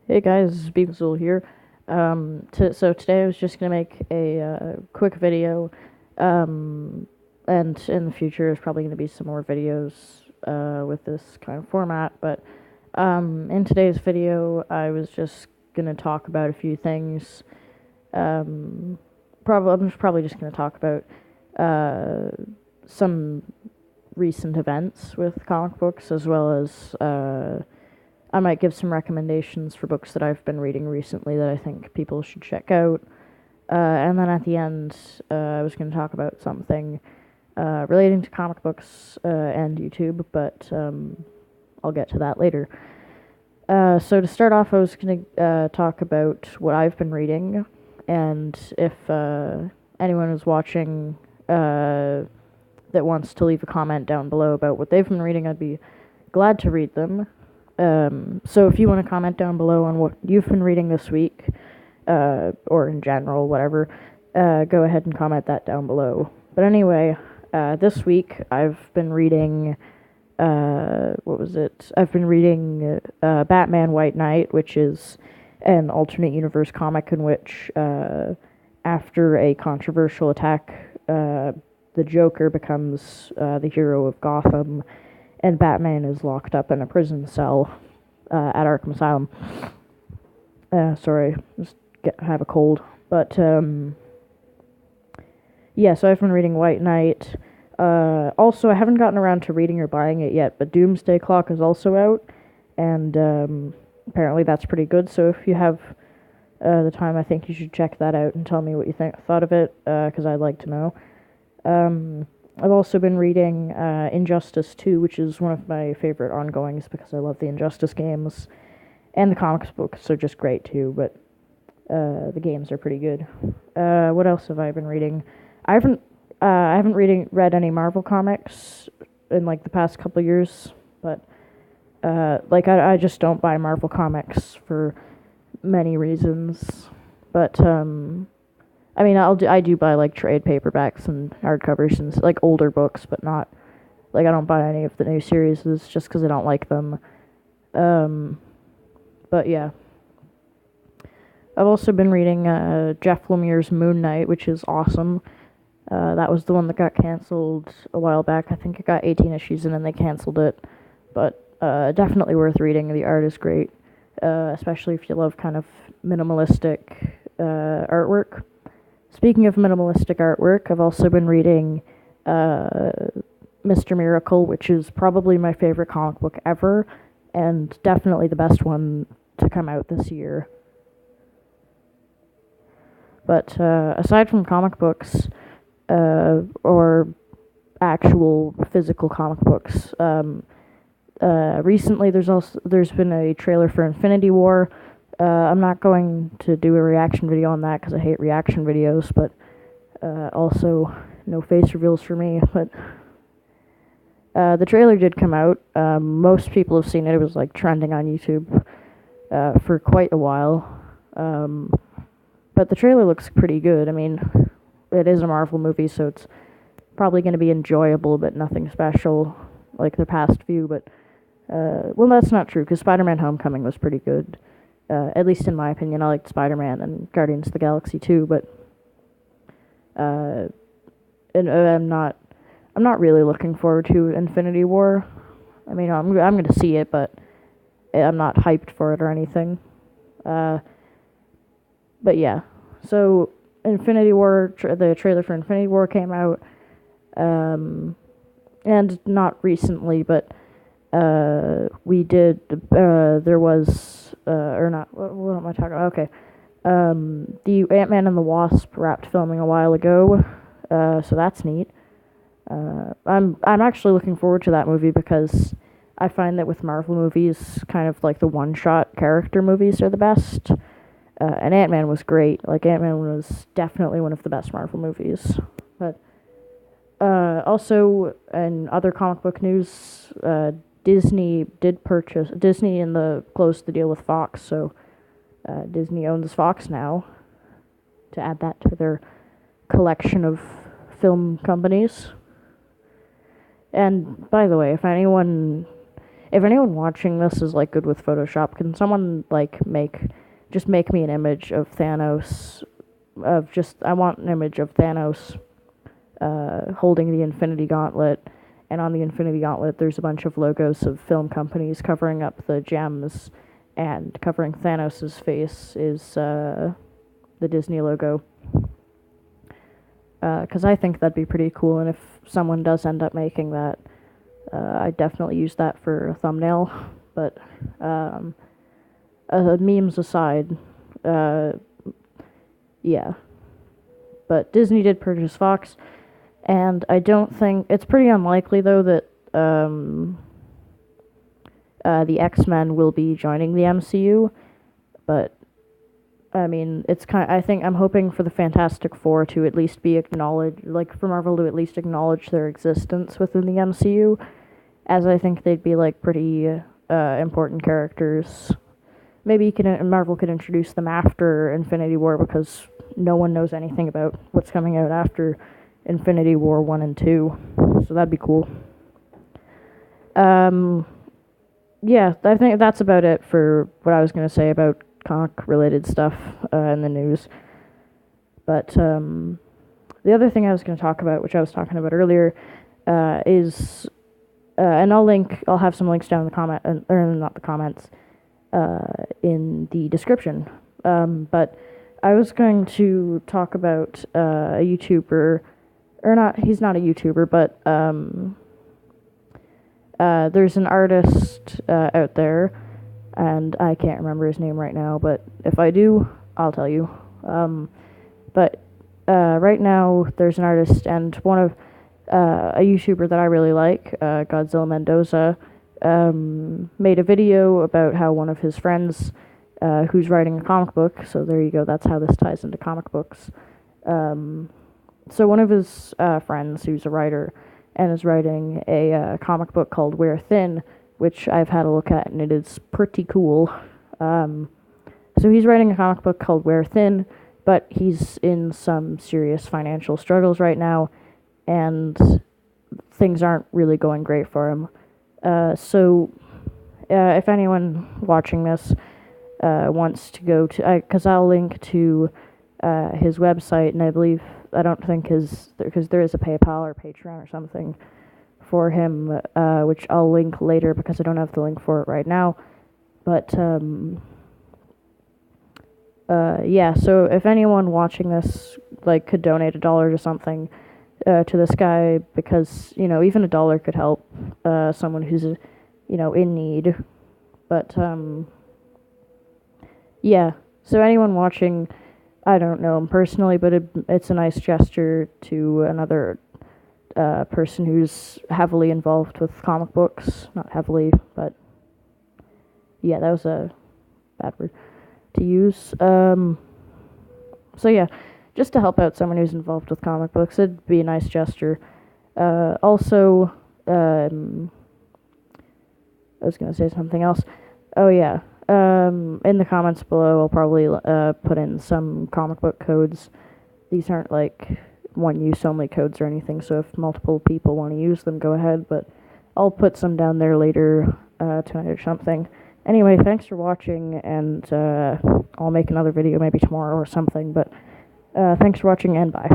Hey guys, this is Beansel here. So today I was just gonna make a quick video, um, and in the future there's probably gonna be some more videos with this kind of format. But in today's video, I was just gonna talk about a few things. Um, I'm probably just gonna talk about uh, some recent events with comic books, as well as I might give some recommendations for books that I've been reading recently that I think people should check out. And then at the end, I was going to talk about something relating to comic books and YouTube, but I'll get to that later. So to start off, I was going to talk about what I've been reading, and if anyone is watching that wants to leave a comment down below about what they've been reading, I'd be glad to read them. So if you want to comment down below on what you've been reading this week, or in general, whatever, go ahead and comment that down below. But anyway, this week I've been reading, what was it? I've been reading Batman White Knight, which is an alternate universe comic in which, after a controversial attack, the Joker becomes the hero of Gotham, and Batman is locked up in a prison cell at Arkham Asylum. Sorry, have a cold. But yeah, so I've been reading White Knight. Also, I haven't gotten around to reading or buying it yet, but Doomsday Clock is also out, and apparently that's pretty good. So if you have the time, I think you should check that out and tell me what you thought of it, because I'd like to know. I've also been reading Injustice 2, which is one of my favorite ongoings because I love the Injustice games. And the comics books are just great too, but the games are pretty good. What else have I been reading? I haven't read any Marvel comics in like the past couple of years, but I just don't buy Marvel comics for many reasons. But I mean, I do buy like trade paperbacks and hardcovers and like older books, but not like I don't buy any of the new series just because I don't like them. But yeah, I've also been reading Jeff Lemire's Moon Knight, which is awesome. That was the one that got canceled a while back. I think it got 18 issues and then they canceled it, but definitely worth reading. The art is great, especially if you love kind of minimalistic artwork. Speaking of minimalistic artwork, I've also been reading Mr. Miracle, which is probably my favorite comic book ever, and definitely the best one to come out this year. But aside from comic books, or actual physical comic books, recently there's been a trailer for Infinity War. I'm not going to do a reaction video on that because I hate reaction videos, but also no face reveals for me. But the trailer did come out. Most people have seen it. It was like trending on YouTube for quite a while. But the trailer looks pretty good. I mean, it is a Marvel movie, so it's probably going to be enjoyable, but nothing special like the past few. But well, that's not true because Spider-Man: Homecoming was pretty good. At least in my opinion, I liked Spider-Man and Guardians of the Galaxy too, but and I'm not really looking forward to Infinity War. I mean, I'm gonna see it, but I'm not hyped for it or anything. But yeah, so Infinity War, the trailer for Infinity War came out, and not recently, but we did. There was, or not. What am I talking about? Okay. The Ant-Man and the Wasp wrapped filming a while ago, so that's neat. I'm actually looking forward to that movie because I find that with Marvel movies, kind of like the one-shot character movies are the best. And Ant-Man was great. Like Ant-Man was definitely one of the best Marvel movies. But also in other comic book news, Disney closed the deal with Fox, so Disney owns Fox now. To add that to their collection of film companies. And by the way, if anyone if anyone watching this is like good with Photoshop, can someone like make me an image of Thanos, I want an image of Thanos holding the Infinity Gauntlet, and on the Infinity Gauntlet there's a bunch of logos of film companies covering up the gems, and covering Thanos' face is the Disney logo. Because I think that'd be pretty cool, and if someone does end up making that, I'd definitely use that for a thumbnail. But memes aside, yeah. But Disney did purchase Fox, and I don't think it's pretty unlikely though that the X-Men will be joining the MCU. But I mean, I'm hoping for the Fantastic Four to at least be acknowledged, like for Marvel to at least acknowledge their existence within the MCU, as I think they'd be like pretty important characters. Maybe Marvel could introduce them after Infinity War, because no one knows anything about what's coming out after Infinity War 1 and 2, so that'd be cool. Yeah, I think that's about it for what I was going to say about comic-related stuff in the news. But the other thing I was going to talk about, which I was talking about earlier, is, and I'll have some links down in the comment, or not the comments, in the description. But I was going to talk about a YouTuber, he's not a YouTuber, but there's an artist out there, and I can't remember his name right now, but if I do, I'll tell you. But right now, there's an artist, and one of a YouTuber that I really like, Godzilla Mendoza, made a video about how one of his friends, who's writing a comic book, so there you go, that's how this ties into comic books. So one of his friends, who's a writer, and is writing a comic book called Wear Thin, which I've had a look at, and it is pretty cool. So he's writing a comic book called Wear Thin, but he's in some serious financial struggles right now, and things aren't really going great for him. So if anyone watching this wants to go to, because I'll link to his website, and I don't think because there is a PayPal or Patreon or something for him, which I'll link later because I don't have the link for it right now. But yeah, so if anyone watching this like could donate $1 to something to this guy, because even $1 could help someone who's in need. But yeah, so anyone watching, I don't know him personally, but it's a nice gesture to another person who's heavily involved with comic books. Not heavily, but yeah, that was a bad word to use. So yeah, just to help out someone who's involved with comic books, it'd be a nice gesture. Also, I was going to say something else. Oh yeah, in the comments below, I'll probably put in some comic book codes. These aren't like one-use only codes or anything, so if multiple people want to use them, go ahead, but I'll put some down there later tonight or something. Anyway, thanks for watching, and I'll make another video maybe tomorrow or something, but thanks for watching, and bye.